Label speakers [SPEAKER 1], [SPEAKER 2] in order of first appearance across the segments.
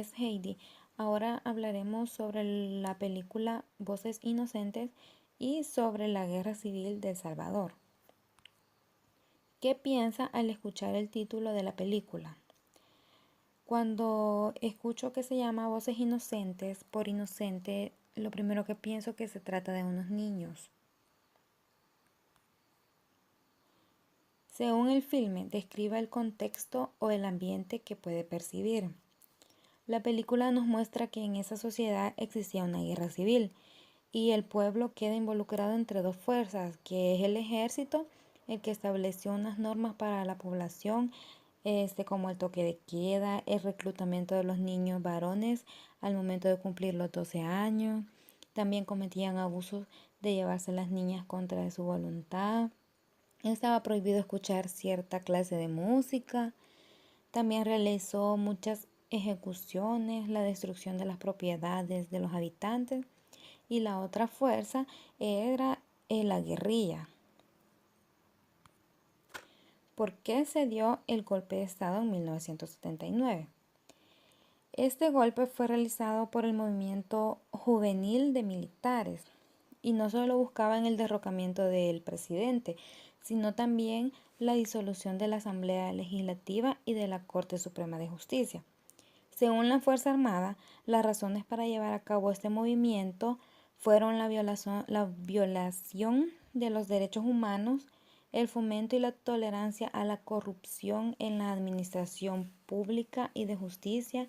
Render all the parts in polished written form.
[SPEAKER 1] es Heidi. Ahora hablaremos sobre la película Voces Inocentes y sobre la Guerra Civil de El Salvador. ¿Qué piensa al escuchar el título de la película? Cuando escucho que se llama Voces Inocentes, por inocente, lo primero que pienso es que se trata de unos niños. Según el filme, describe el contexto o el ambiente que puede percibir. La película nos muestra que en esa sociedad existía una guerra civil y el pueblo queda involucrado entre dos fuerzas, que es el ejército, el que estableció unas normas para la población, como el toque de queda, el reclutamiento de los niños varones al momento de cumplir los 12 años. También cometían abusos de llevarse a las niñas contra su voluntad. Estaba prohibido escuchar cierta clase de música. También realizó muchas ejecuciones, la destrucción de las propiedades de los habitantes, y la otra fuerza era la guerrilla. ¿Por qué se dio el golpe de Estado en 1979? Este golpe fue realizado por el movimiento juvenil de militares y no solo buscaban el derrocamiento del presidente, sino también la disolución de la Asamblea Legislativa y de la Corte Suprema de Justicia. Según la Fuerza Armada, las razones para llevar a cabo este movimiento fueron la violación de los derechos humanos, el fomento y la tolerancia a la corrupción en la administración pública y de justicia,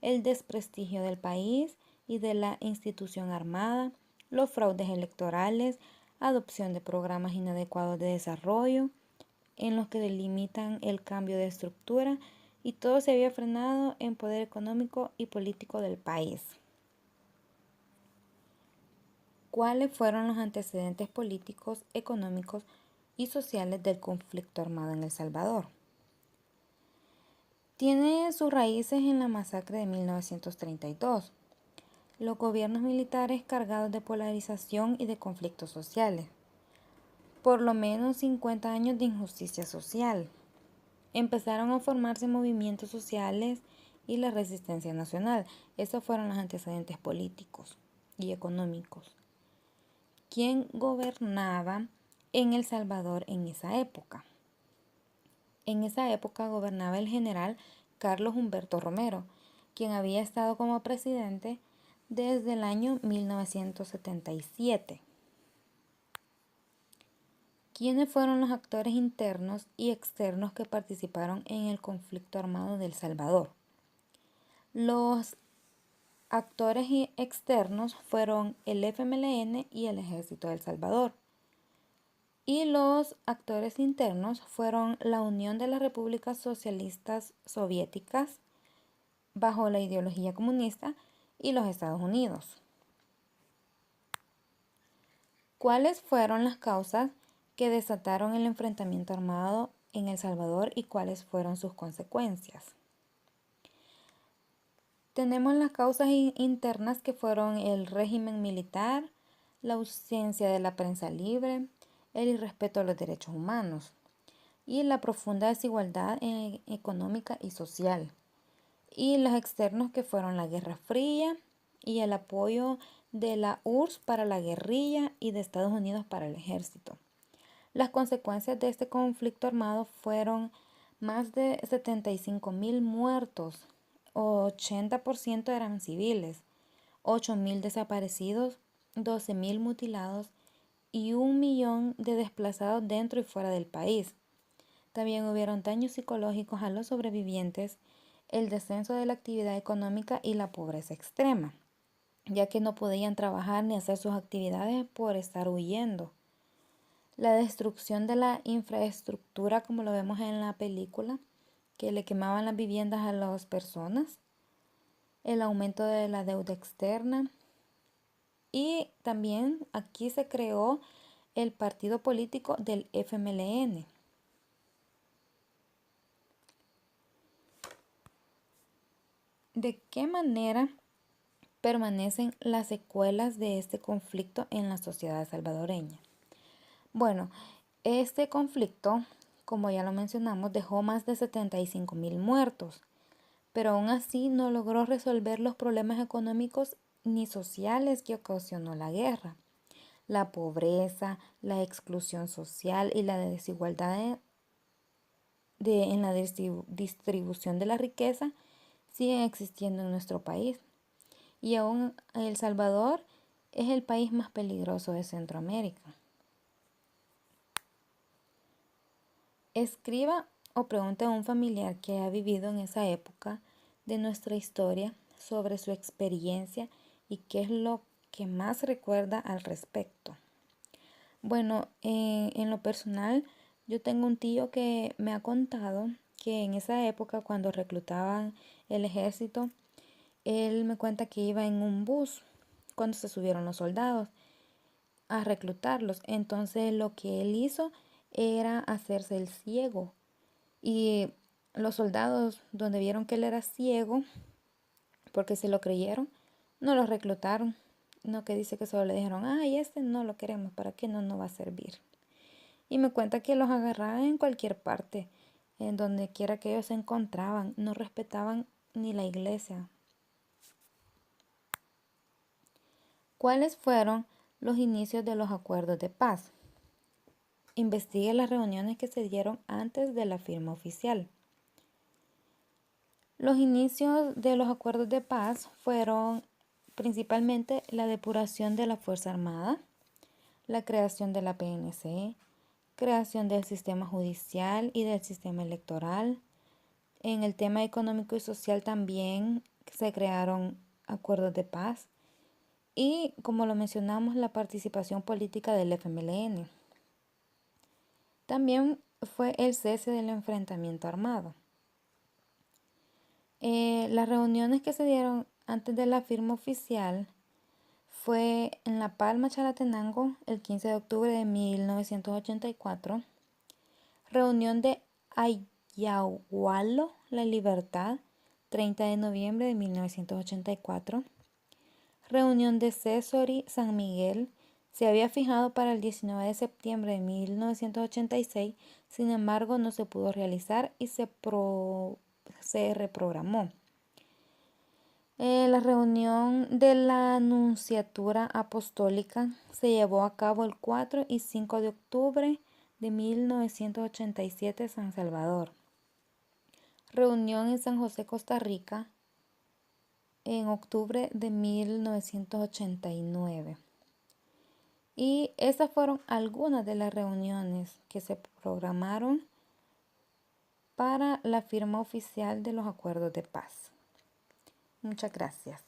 [SPEAKER 1] el desprestigio del país y de la institución armada, los fraudes electorales, adopción de programas inadecuados de desarrollo, en los que delimitan el cambio de estructura, y todo se había frenado en poder económico y político del país. ¿Cuáles fueron los antecedentes políticos, económicos y sociales del conflicto armado en El Salvador? Tiene sus raíces en la masacre de 1932. Los gobiernos militares cargados de polarización y de conflictos sociales. Por lo menos 50 años de injusticia social. Empezaron a formarse movimientos sociales y la resistencia nacional. Esos fueron los antecedentes políticos y económicos. ¿Quién gobernaba en El Salvador en esa época? En esa época gobernaba el general Carlos Humberto Romero, quien había estado como presidente desde el año 1977. ¿Quiénes fueron los actores internos y externos que participaron en el conflicto armado de El Salvador? Los actores externos fueron el FMLN y el Ejército de El Salvador. Y los actores internos fueron la Unión de las Repúblicas Socialistas Soviéticas, bajo la ideología comunista, y los Estados Unidos. ¿Cuáles fueron las causas que desataron el enfrentamiento armado en El Salvador y cuáles fueron sus consecuencias? Tenemos las causas internas, que fueron el régimen militar, la ausencia de la prensa libre, el irrespeto a los derechos humanos y la profunda desigualdad económica y social. Y los externos, que fueron la Guerra Fría y el apoyo de la URSS para la guerrilla y de Estados Unidos para el ejército. Las consecuencias de este conflicto armado fueron más de 75,000 muertos, 80% eran civiles, 8,000 desaparecidos, 12,000 mutilados y 1,000,000 de desplazados dentro y fuera del país. También hubieron daños psicológicos a los sobrevivientes, el descenso de la actividad económica y la pobreza extrema, ya que no podían trabajar ni hacer sus actividades por estar huyendo. La destrucción de la infraestructura, como lo vemos en la película, que le quemaban las viviendas a las personas, el aumento de la deuda externa, y también aquí se creó el partido político del FMLN. ¿De qué manera permanecen las secuelas de este conflicto en la sociedad salvadoreña? Bueno, este conflicto, como ya lo mencionamos, dejó más de 75,000 muertos, pero aún así no logró resolver los problemas económicos ni sociales que ocasionó la guerra. La pobreza, la exclusión social y la desigualdad en la distribución de la riqueza siguen existiendo en nuestro país. Y aún El Salvador es el país más peligroso de Centroamérica. Escriba o pregunte a un familiar que ha vivido en esa época de nuestra historia sobre su experiencia y qué es lo que más recuerda al respecto. Bueno, en lo personal, yo tengo un tío que me ha contado que en esa época, cuando reclutaban el ejército, él me cuenta que iba en un bus cuando se subieron los soldados a reclutarlos. Entonces lo que él hizo era hacerse el ciego. Y los soldados, donde vieron que él era ciego, porque se lo creyeron, no lo reclutaron. No, que dice que solo le dijeron, ay, este no lo queremos, ¿para qué no nos va a servir? Y me cuenta que los agarraban en cualquier parte, en donde quiera que ellos se encontraban, no respetaban ni la iglesia. ¿Cuáles fueron los inicios de los acuerdos de paz? Investigue las reuniones que se dieron antes de la firma oficial. Los inicios de los acuerdos de paz fueron principalmente la depuración de la Fuerza Armada, la creación de la PNC, creación del sistema judicial y del sistema electoral. En el tema económico y social también se crearon acuerdos de paz y, como lo mencionamos, la participación política del FMLN. También fue el cese del enfrentamiento armado. Las reuniones que se dieron antes de la firma oficial fue en La Palma, Chalatenango, el 15 de octubre de 1984. Reunión de Ayahualo, La Libertad, 30 de noviembre de 1984. Reunión de Cesori, San Miguel, se había fijado para el 19 de septiembre de 1986, sin embargo no se pudo realizar y se reprogramó. La reunión de la Nunciatura Apostólica se llevó a cabo el 4 y 5 de octubre de 1987 en San Salvador. Reunión en San José, Costa Rica, en octubre de 1989. Y esas fueron algunas de las reuniones que se programaron para la firma oficial de los acuerdos de paz. Muchas gracias.